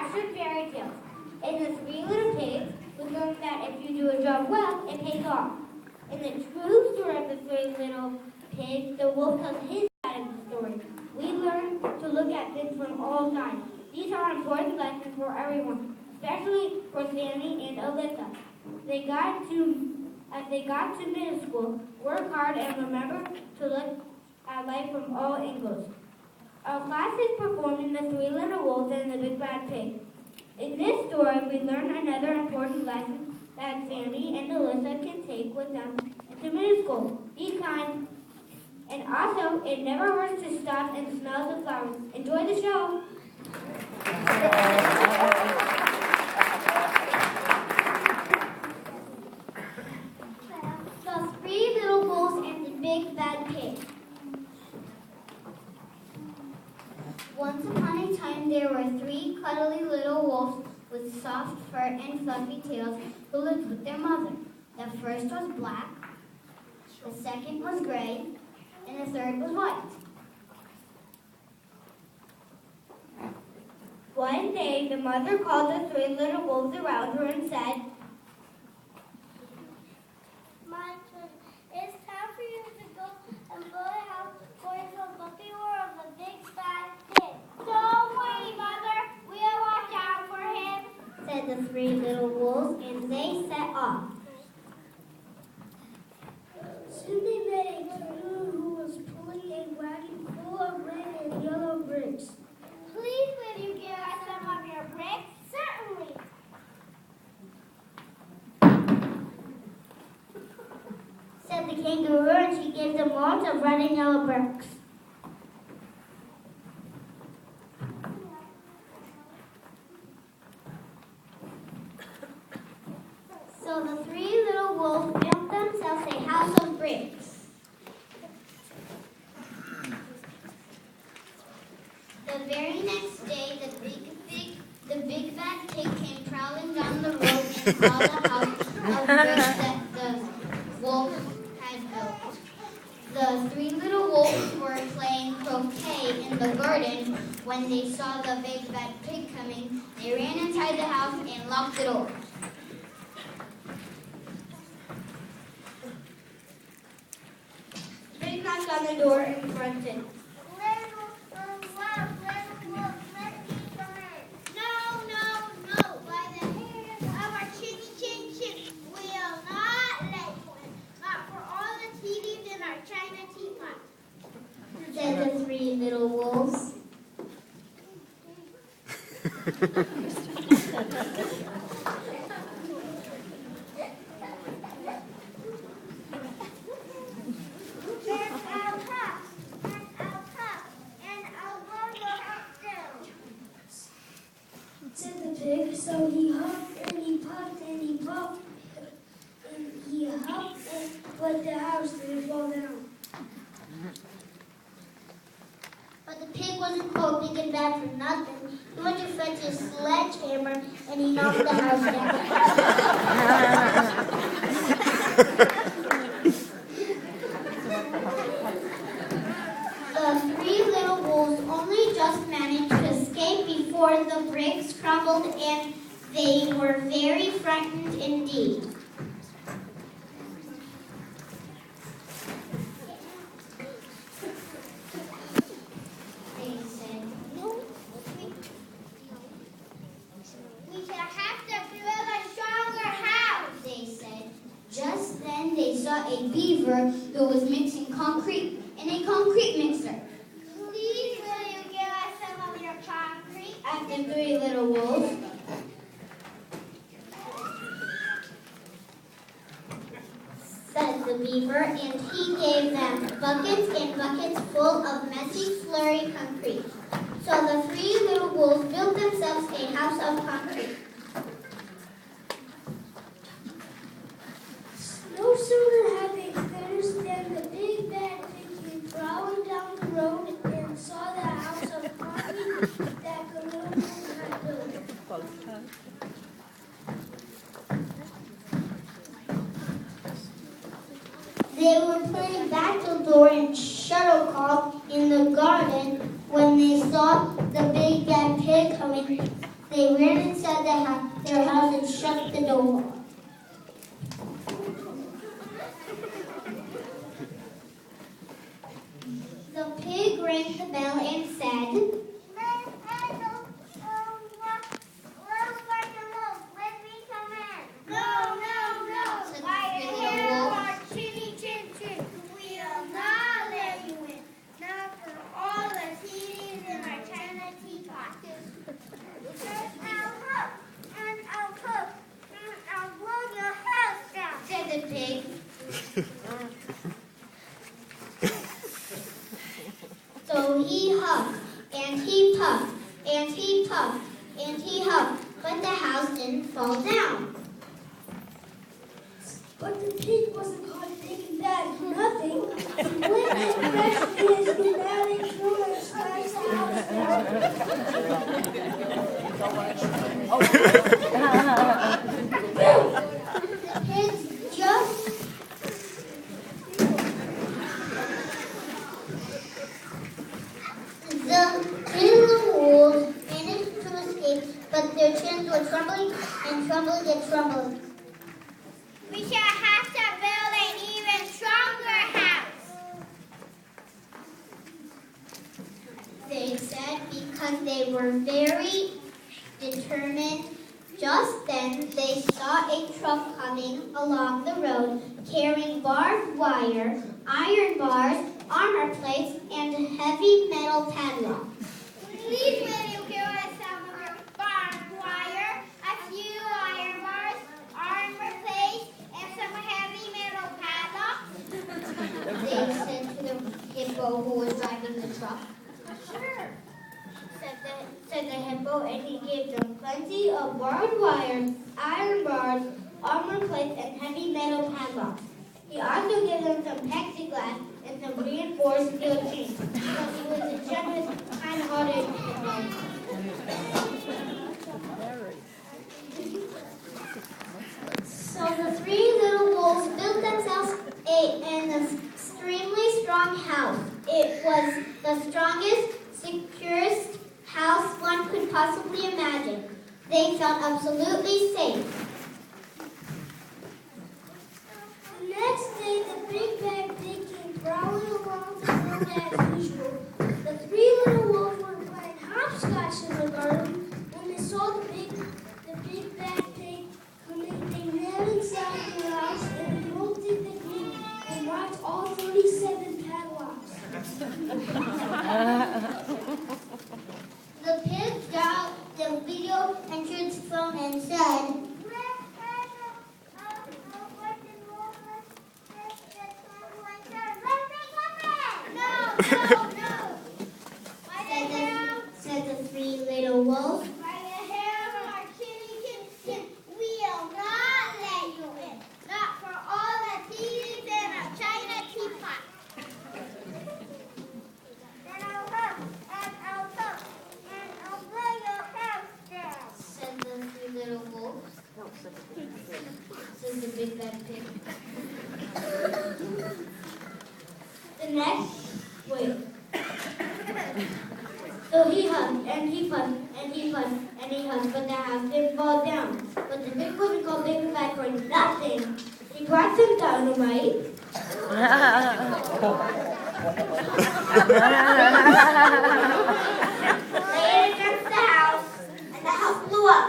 Childhood Fairy Tales. In the Three Little Pigs, we learned that if you do a job well, it pays off. In the true story of the Three Little Pigs, the wolf tells his side of the story. We learn to look at things from all sides. These are important lessons for everyone, especially for Sammy and Alyssa. As they got to middle school, work hard and remember to look at life from all angles. Our class is performing The Three Little Wolves and the Big Bad Pig. In this story, we learn another important lesson that Sammy and Alyssa can take with them into middle school. Be kind. And also, it never hurts to stop and smell the flowers. Enjoy the show. The Three Little Wolves and the Big Bad Pig. Once upon a time, there were three cuddly little wolves with soft fur and fluffy tails who lived with their mother. The first was black, the second was gray, and the third was white. One day, the mother called the three little wolves around her and said, "My son, it's time for you to go and build a house for yourself, but beware of the big bad pig." "Don't worry, Mother. We'll watch out for him," said the three little wolves, and they set off. Soon they met a canoe who was pulling a wagon full of red and yellow bricks. "Please, will you give us some of your bricks?" "Certainly," said the kangaroo, and she gave them lots of red and yellow bricks. So the three little wolves built themselves a house of bricks. The very next day, the big bad pig came prowling down the road and saw the house of bricks that the wolf had built. The three little wolves were playing croquet in the garden when they saw the big bad pig coming. They ran inside the house and locked the door. The pig knocked on the door and grunted. Said the three little wolves. Said the pig, so he huffed and he puffed and he puffed and he huffed, but the house didn't fall down. But the pig wasn't called big and bad for nothing. He went to fetch his sledgehammer and he knocked the house down. The three little wolves only just managed to escape before the bricks crumbled, and they were very frightened indeed. A beaver who was mixing concrete in a concrete mixer. "Please, will you give us some of your concrete?" asked the three little wolves. Said the beaver, and he gave them buckets and buckets full of messy, slurry concrete. So the three little wolves built themselves a house of concrete. No sooner had they finished than the big bad pig came prowling down the road and saw the house of concrete that Canoe had built. They were playing battledore and shuttlecock in the garden when they saw the big bad pig coming. They ran inside their house and shut the door. The pig rang the bell and said, So he huffed, and he puffed, and he puffed, and he huffed, but the house didn't fall down. But the pig wasn't caught taking that for nothing. He went and crashed his pneumatic through and smashed the house down. The pigs just The three little wolves managed to escape, but their chins were trembling and trembling and trembling. We shall have to build an even stronger house, they said, because they were very determined. Just then, they saw a truck coming along the road, carrying barbed wire, iron bars, armor plates, and heavy metal padlocks. Please will you give us some of your barbed wire, a few iron bars, armor plates, and some heavy metal padlocks? They said to the hippo who was driving the truck. Sure, said the hippo, and he gave them plenty of barbed wire, iron bars, armor plates, and heavy metal padlocks. He also gave them some plexiglass and some reinforced steel chains, because he was a generous, kind-hearted hippo. So the three little wolves built themselves an extremely strong house. It was the strongest, securest house one could possibly imagine. They felt absolutely safe. The next day, the big bad pig came prowling along the road as usual. The three little wolves were playing hopscotch in the garden. When they saw the big bad pig coming, they ran inside the house and bolted the gate and marked all 37 padlocks. The pig dialed the video entrance phone and said, said the three little wolves. By the hair of our kitty skin, we'll not let you in. Not for all the teas in a china teapot. Then I'll huff, and I'll puff, and I'll blow your house down, said the three little wolves. Said the big bad pig. So he huffed, and he puffed, and he puffed, and he huffed, but the house didn't fall down. But the pig wasn't called big and bad for nothing. He brought some dynamite. Laid it against the house, and the house blew up.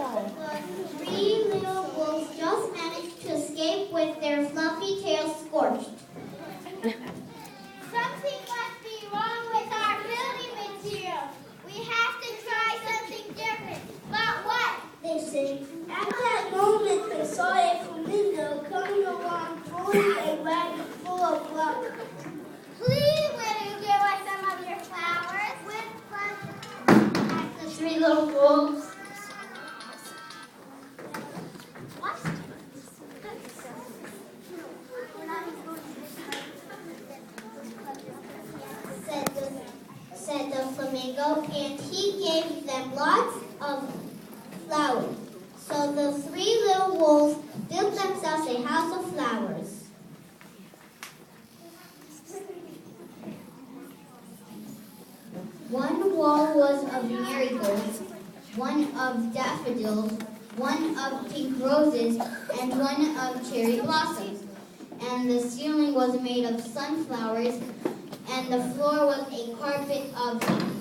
The three little wolves just managed to escape with their fluffy tails scorched. Something must be wrong with our building materials. We have to try something different. But what? They said. At that moment, they saw a flamingo coming along, pulling a wagon full of flowers. Please will you give us some of your flowers? With pleasure, asked the three little wolves. What? Said the flamingo, and he gave them lots of flowers. So the three little wolves built themselves a house of flowers. One wall was of marigolds, one of daffodils, one of pink roses, and one of cherry blossoms. And the ceiling was made of sunflowers, and the floor was a carpet of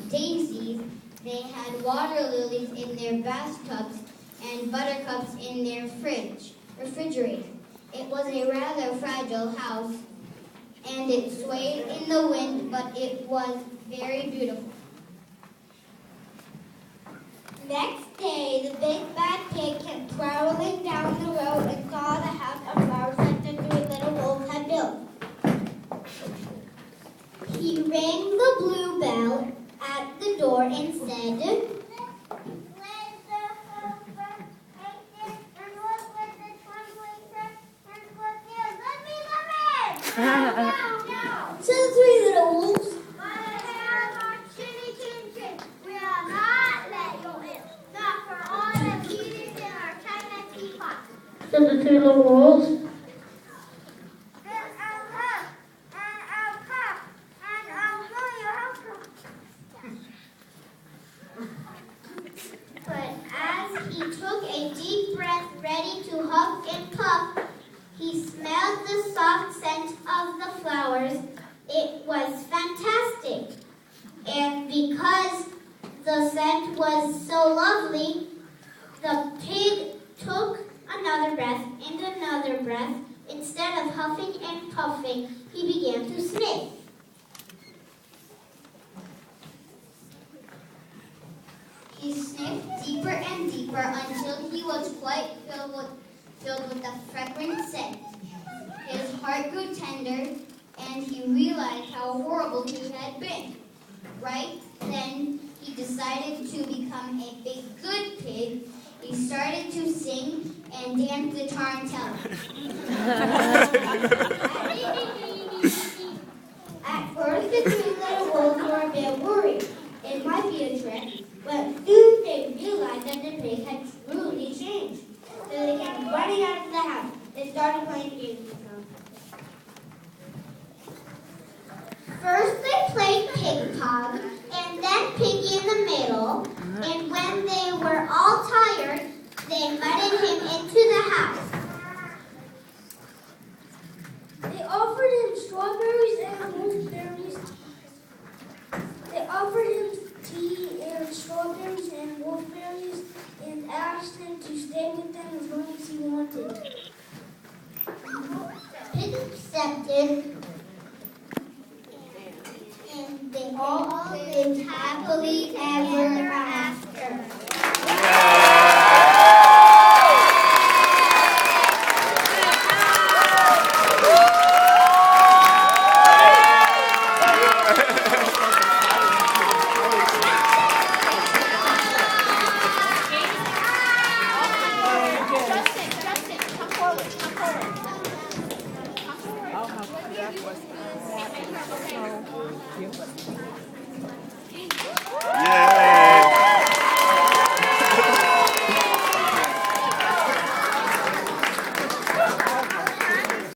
daisies. They had water lilies in their bathtubs and buttercups in their refrigerator. It was a rather fragile house, and it swayed in the wind, but it was very beautiful. Next day, the big bad pig came prowling down the road and saw the house of flowers that the three little wolves had built. He rang the blue bell at the door and said, to the three little wolves, we are not let you in, not for all the leaders in our China teapot. said the three little wolves. And I'll come, and I'll come, and I'll blow your house up. But as he took a deep breath, ready to huff and puff, he smelled the soft scent of the flowers. It was fantastic. And because the scent was so lovely, the pig took another breath and another breath. Instead of huffing and puffing, he began to sniff. He sniffed deeper and deeper until he was quite filled with the fragrant scent. His heart grew tender, and he realized how horrible he had been. Right then, he decided to become a big good pig. He started to sing and dance the tarantella. At first, the three little wolves were a bit worried. It might be a trick, but soon they realized that the pig had truly changed. So they came running out of the house. They started playing games with him. First they played pig pong, and then piggy in the middle, and when they were all tired, they mudded him into the house. They offered him strawberries and wolfberries. They offered him tea and strawberries and wolfberries and asked him to stay with them as long as he wanted. Pig accepted, and they all lived happily ever after. Yeah.